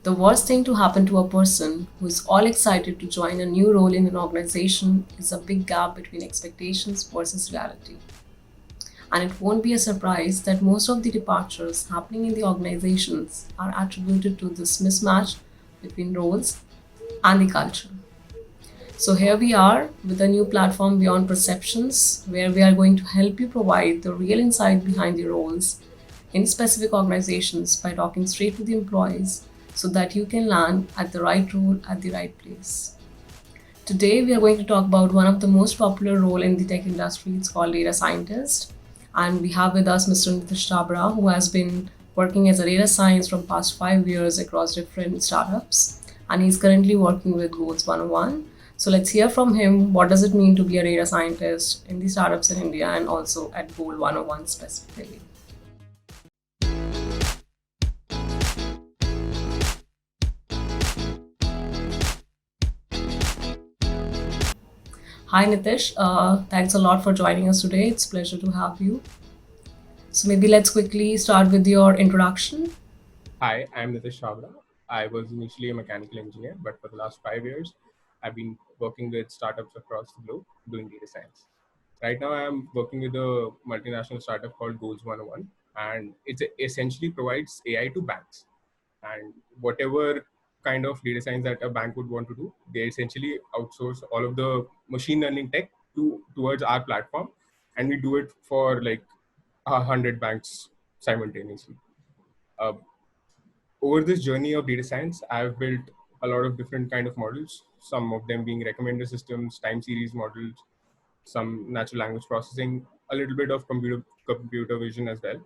The worst thing to happen to a person who is all excited to join a new role in an organization is a big gap between expectations versus reality. And it won't be a surprise that most of the departures happening in the organizations are attributed to this mismatch between roles and the culture. So, here we are with a new platform Beyond Perceptions, where we are going to help you provide the real insight behind the roles in specific organizations by talking straight to the employees so that you can land at the right role at the right place. Today, we are going to talk about one of the most popular role in the tech industry. It's called data scientist, and we have with us Mr. Nitish Chabra, who has been working as a data science from past 5 years across different startups, and he's currently working with Goals 101. So let's hear from him. What does it mean to be a data scientist in the startups in India and also at Goal 101 specifically? Hi Nitish, thanks a lot for joining us today. It's a pleasure to have you. So maybe let's quickly start with your introduction. Hi, I'm Nitish Chabra. I was initially a mechanical engineer, but for the last 5 years, I've been working with startups across the globe doing data science. Right now, I'm working with a multinational startup called Goals 101, and it essentially provides AI to banks. And whatever kind of data science that a bank would want to do, they essentially outsource all of the machine learning tech towards our platform, and we do it for like 100 banks simultaneously. Uh, Over this journey of data science, I've built a lot of different kind of models, some of them being recommender systems, time series models, some natural language processing, a little bit of computer vision as well.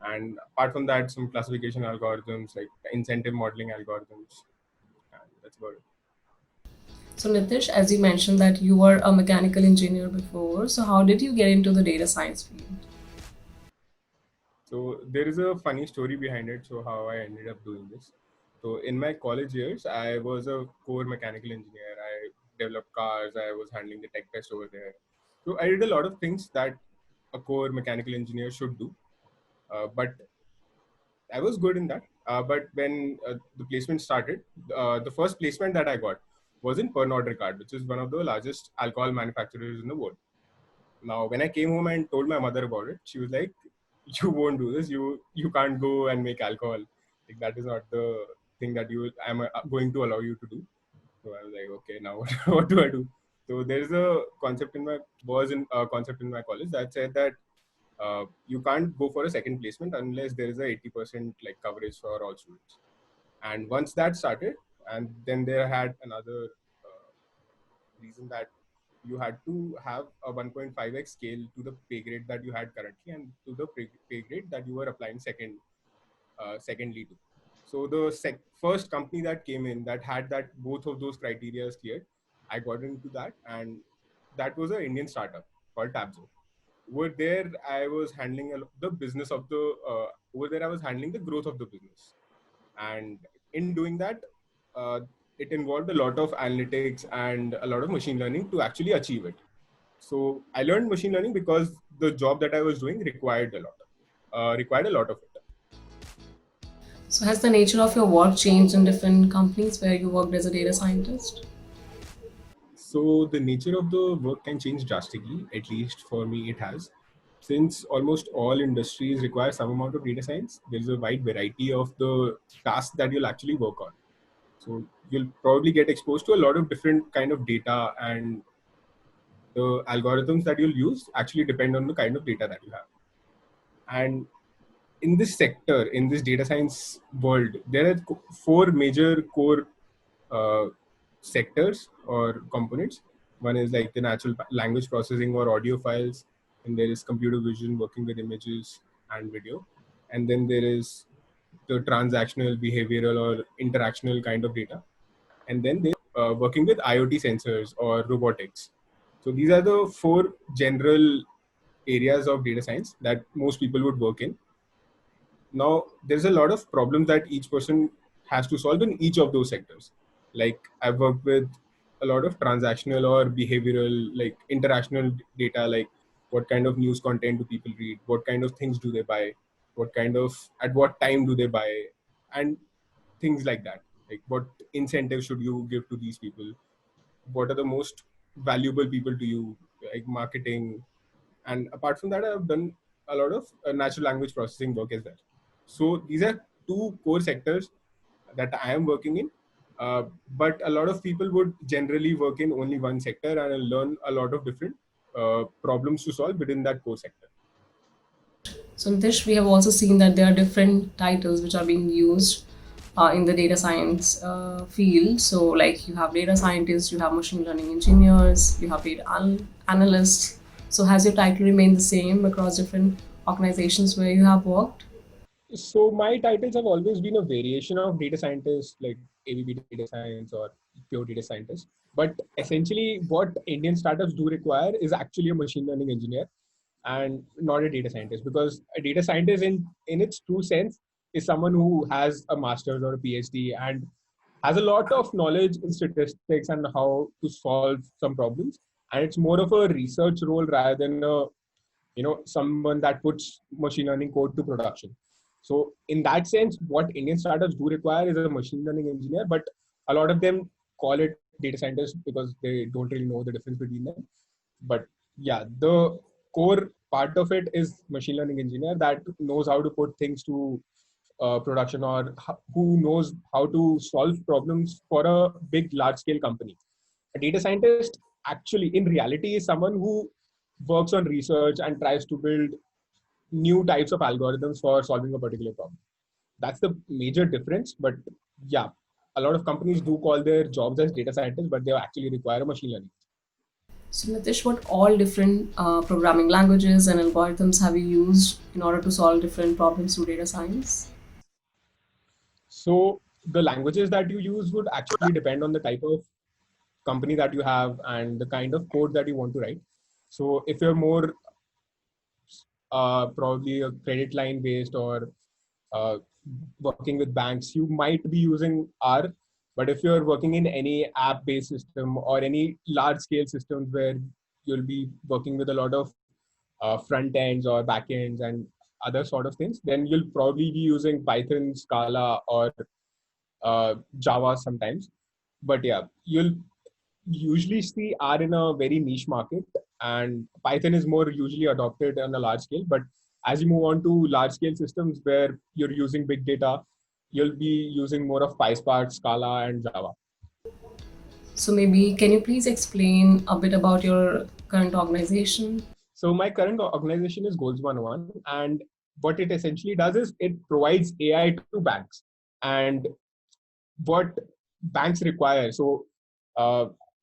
And apart from that, some classification algorithms like incentive modeling algorithms. And that's about it. So Nitish, as you mentioned that you were a mechanical engineer before, so how did you get into the data science field? So there is a funny story behind it. So how I ended up doing this. So in my college years, I was a core mechanical engineer. I developed cars. I was handling the tech test over there. So I did a lot of things that a core mechanical engineer should do. But I was good in that. But when the placement started, the first placement that I got was in Pernod Ricard, which is one of the largest alcohol manufacturers in the world. Now, when I came home and told my mother about it, she was like, "You won't do this. You can't go and make alcohol. Like that is not the thing that I'm going to allow you to do." So I was like, "Okay, now what do I do?" So there's a concept in my was in a concept in my college that said that you can't go for a second placement unless there is a 80% like coverage for all students. And once that started, and then they had another reason that you had to have a 1.5x scale to the pay grade that you had currently and to the pay grade that you were applying secondly to. So the first company that came in that had that both of those criteria cleared, I got into that, and that was an Indian startup called Tabzo. Over there, I was handling the business of the. Over there, I was handling the growth of the business, and in doing that, uh, it involved a lot of analytics and a lot of machine learning to actually achieve it. So I learned machine learning because the job that I was doing required a lot of it. So has the nature of your work changed in different companies where you worked as a data scientist? So the nature of the work can change drastically. At least for me, it has. Since almost all industries require some amount of data science, there is a wide variety of the tasks that you'll actually work on. So you'll probably get exposed to a lot of different kind of data, and the algorithms that you'll use actually depend on the kind of data that you have. And in this sector, in this data science world, there are four major core uh, sectors or components. One is like the natural language processing or audio files, and there is computer vision working with images and video, and then there is the transactional, behavioral, or interactional kind of data, and then they working with IoT sensors or robotics. So these are the four general areas of data science that most people would work in. Now there's a lot of problems that each person has to solve in each of those sectors. Like I've worked with a lot of transactional or behavioral, like interactional data, like what kind of news content do people read, what kind of things do they buy, what kind of at what time do they buy, and things like that. Like, what incentives should you give to these people? What are the most valuable people to you? Like marketing. And apart from that, I've done a lot of natural language processing work as well. So these are two core sectors that I am working in. But a lot of people would generally work in only one sector and learn a lot of different problems to solve within that core sector. So, Nitish, we have also seen that there are different titles which are being used in the data science field. So, like you have data scientists, you have machine learning engineers, you have analysts. So, has your title remained the same across different organizations where you have worked? So my titles have always been a variation of data scientist, like AVP data science or pure data scientist. But essentially, what Indian startups do require is actually a machine learning engineer and not a data scientist, because a data scientist in its true sense is someone who has a master's or a PhD and has a lot of knowledge in statistics and how to solve some problems. And it's more of a research role rather than a someone that puts machine learning code to production. So in that sense, what Indian startups do require is a machine learning engineer, but a lot of them call it data scientists because they don't really know the difference between them. But yeah, the core part of it is machine learning engineer that knows how to put things to production, or who knows how to solve problems for a big large scale company. A data scientist actually in reality is someone who works on research and tries to build new types of algorithms for solving a particular problem. That's the major difference. But yeah, a lot of companies do call their jobs as data scientists, but they actually require a machine learning. So, Nitish, what all different programming languages and algorithms have you used in order to solve different problems through data science? So the languages that you use would actually depend on the type of company that you have and the kind of code that you want to write. So if you're more probably a credit line based or uh, working with banks, you might be using R. But if you're working in any app based system or any large scale systems where you'll be working with a lot of front ends or back ends and other sort of things, then you'll probably be using Python, Scala, or Java sometimes. But yeah, you'll usually see R in a very niche market, and Python is more usually adopted on a large scale. But as you move on to large scale systems where you're using big data, you'll be using more of PySpark, Scala, and Java. So, maybe can you please explain a bit about your current organization? So my current organization is Goals 101, and what it essentially does is it provides AI to banks. And what banks require. So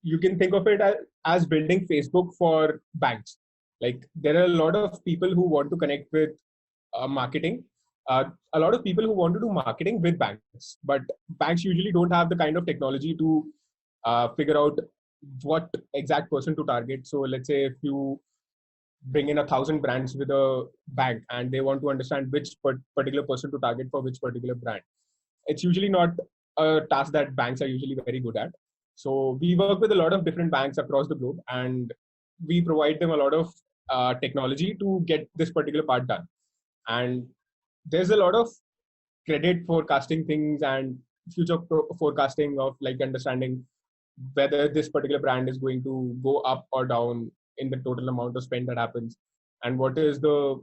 you can think of it as building Facebook for banks. Like there are a lot of people who want to connect with marketing, a lot of people who want to do marketing with banks, but banks usually don't have the kind of technology to figure out what exact person to target. So let's say if you bring in 1,000 brands with a bank and they want to understand which particular person to target for which particular brand, it's usually not a task that banks are usually very good at. So we work with a lot of different banks across the globe, and we provide them a lot of technology to get this particular part done. And there's a lot of credit forecasting things and future forecasting of like understanding whether this particular brand is going to go up or down in the total amount of spend that happens, and what is the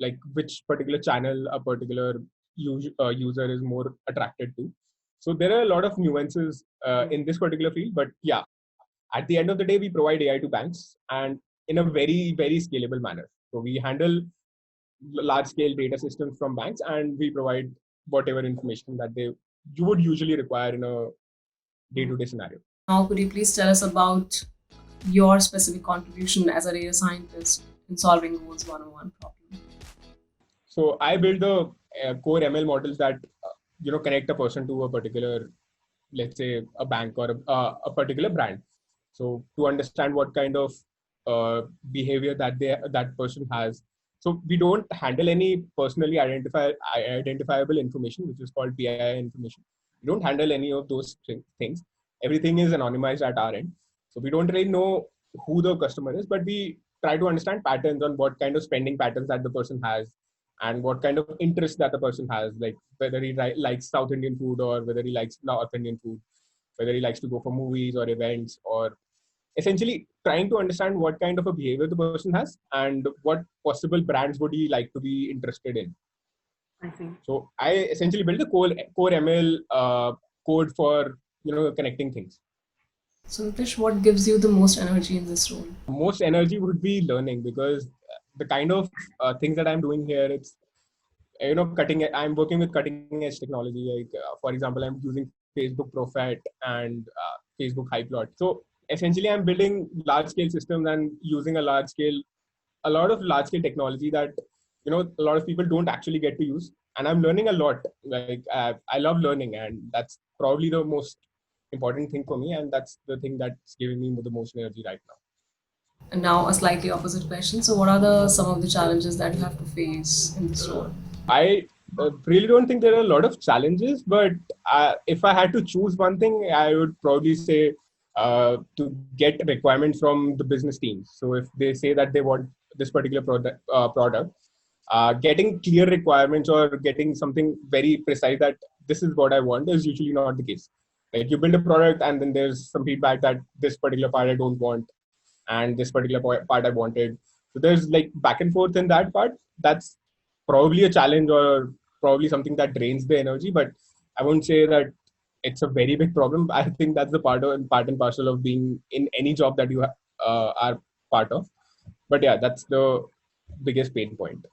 like which particular channel a particular user is more attracted to. So there are a lot of nuances in this particular field, but yeah, at the end of the day we provide AI to banks, and in a very scalable manner. So we handle large scale data systems from banks, and we provide whatever information that they you would usually require in a day to day scenario. Now, could you please tell us about your specific contribution as a data scientist in solving Goals 101 problem? So I build the core ML models that connect a person to a particular, let's say, a bank or a particular brand. So to understand what kind of behavior that person has. So we don't handle any personally identifiable information, which is called PII information. We don't handle any of those things. Everything is anonymized at our end. So we don't really know who the customer is, but we try to understand patterns on what kind of spending patterns that the person has, and what kind of interest that the person has, like whether he likes South Indian food or whether he likes North Indian food, whether he likes to go for movies or events, or essentially trying to understand what kind of a behavior the person has and what possible brands would he like to be interested in. I see. So I essentially built a core ML code for connecting things. So Nitish, what gives you the most energy in this role? Most energy would be learning, because the kind of things that I'm doing here, it's I'm working with cutting edge technology. Like for example, I'm using Facebook Profit and Facebook Hyplot. So essentially, I'm building large scale systems and using a lot of large scale technology that a lot of people don't actually get to use. And I'm learning a lot. Like I love learning, and that's probably the most important thing for me, and that's the thing that's giving me the most energy right now. And now a slightly opposite question. So what are some of the challenges that you have to face in this role? I really don't think there are a lot of challenges, but if I had to choose one thing, I would probably say to get requirements from the business teams. So if they say that they want this particular product, getting clear requirements or getting something very precise that this is what I want is usually not the case. Like you build a product and then there's some feedback that this particular part I don't want and this particular part I wanted. So there's like back and forth in that part. That's probably a challenge or probably something that drains the energy, but I won't say that it's a very big problem. I think that's the part and parcel of being in any job that you are part of. But yeah, that's the biggest pain point.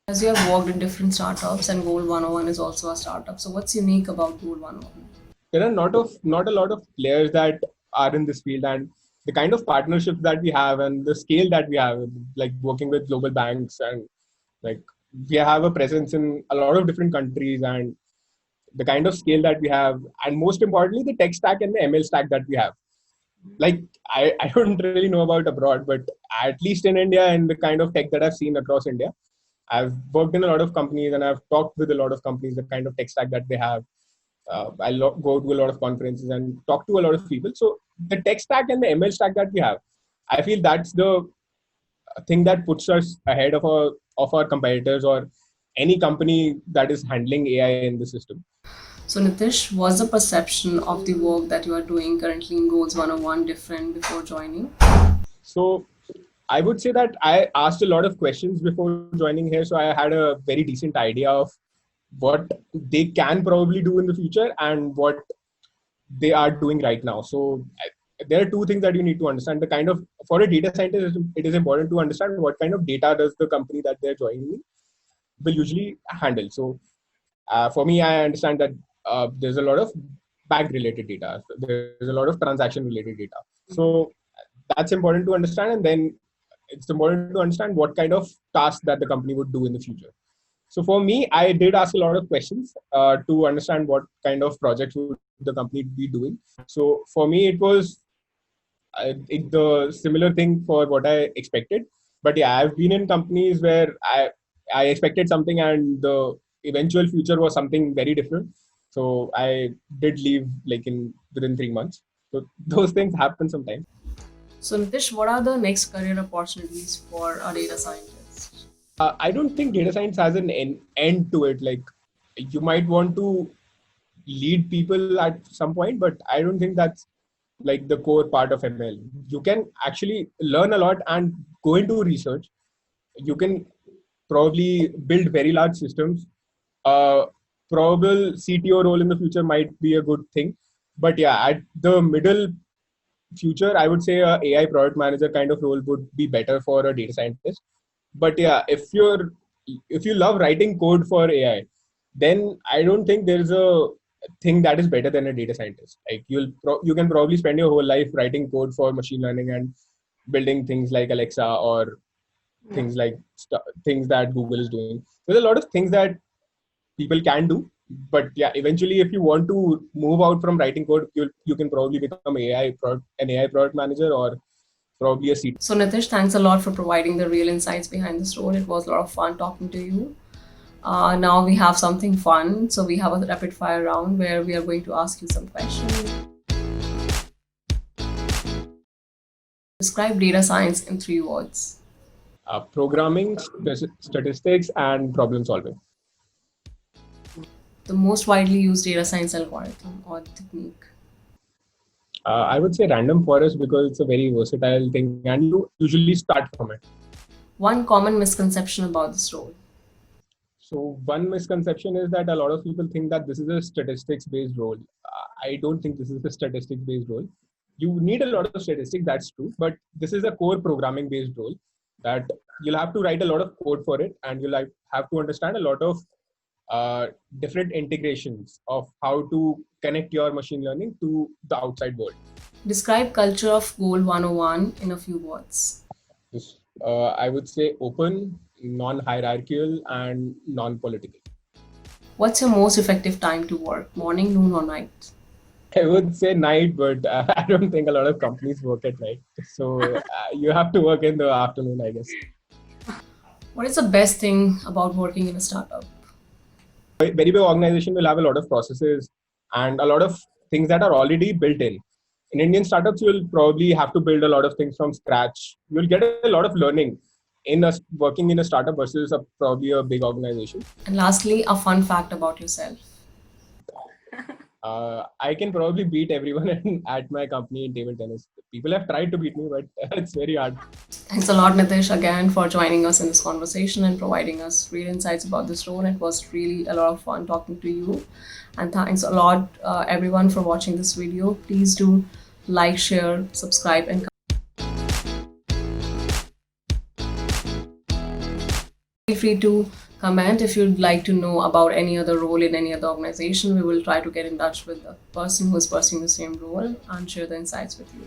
As you have worked in different startups and Gold 101 is also a startup. So what's unique about Gold 101? There are not a lot of players that are in this field, and the kind of partnerships that we have and the scale that we have, like working with global banks, and like we have a presence in a lot of different countries, and the kind of scale that we have, and most importantly the tech stack and the ML stack that we have. Like I don't really know about abroad, but at least in India and the kind of tech that I've seen across India, I've worked in a lot of companies and I've talked with a lot of companies, the kind of tech stack that they have. Go to a lot of conferences and talk to a lot of people. So the tech stack and the ML stack that we have, I feel that's the thing that puts us ahead of our competitors or any company that is handling AI in the system. So Nitish, was the perception of the work that you are doing currently in Goals 101 different before joining? So I would say that I asked a lot of questions before joining here. So I had a very decent idea of what they can probably do in the future and what they are doing right now. So there are two things that you need to understand. The kind of, for a data scientist, it is important to understand what kind of data does the company that they're joining will usually handle. So for me, I understand that there's a lot of bank related data. There's a lot of transaction related data. So that's important to understand. And then it's important to understand what kind of task that the company would do in the future. So for me, I did ask a lot of questions to understand what kind of projects would the company be doing. So for me, it was the similar thing for what I expected. But yeah, I've been in companies where I expected something and the eventual future was something very different. So I did leave like within 3 months. So those things happen sometimes. So Nitish, what are the next career opportunities for a data scientist? I don't think data science has an end to it. Like you might want to lead people at some point, but I don't think that's like the core part of ML. You can actually learn a lot and go into research. You can probably build very large systems. Probable CTO role in the future might be a good thing. But yeah, at the middle future, I would say a AI product manager kind of role would be better for a data scientist. But yeah, if you love writing code for AI, then I don't think there's a thing that is better than a data scientist. Like you can probably spend your whole life writing code for machine learning and building things like Alexa or things like things that Google is doing. There's a lot of things that people can do, but yeah, eventually if you want to move out from writing code, you can probably become an AI product manager or probably a CTO. So Nitish, thanks a lot for providing the real insights behind this role. It was a lot of fun talking to you. Now we have something fun. So we have a rapid fire round where we are going to ask you some questions. Describe data science in 3 words. Programming, statistics, and problem solving. The most widely used data science algorithm or technique. I would say random forest because it's a very versatile thing, and you usually start from it. One common misconception about this role. So one misconception is that a lot of people think that this is a statistics-based role. I don't think this is a statistics-based role. You need a lot of statistics, that's true, but this is a core programming-based role that you'll have to write a lot of code for it, and you'll have to understand a lot of different integrations of how to connect your machine learning to the outside world. Describe culture of Goal 101 in a few words. I would say open, non-hierarchical, and non-political. What's your most effective time to work? Morning, noon, or night? I would say night, but I don't think a lot of companies work at night. So you have to work in the afternoon, I guess. What is the best thing about working in a startup? A very big organization will have a lot of processes and a lot of things that are already built in. In Indian startups, you'll probably have to build a lot of things from scratch. You'll get a lot of learning in working in a startup versus probably a big organization. And lastly, a fun fact about yourself. I can probably beat everyone at my company in table tennis. People have tried to beat me, but it's very hard. Thanks a lot, Nitish, again for joining us in this conversation and providing us real insights about this role. It was really a lot of fun talking to you. And thanks a lot, everyone, for watching this video. Please do like, share, subscribe, and feel free to comment if you'd like to know about any other role in any other organization. We will try to get in touch with the person who is pursuing the same role and share the insights with you.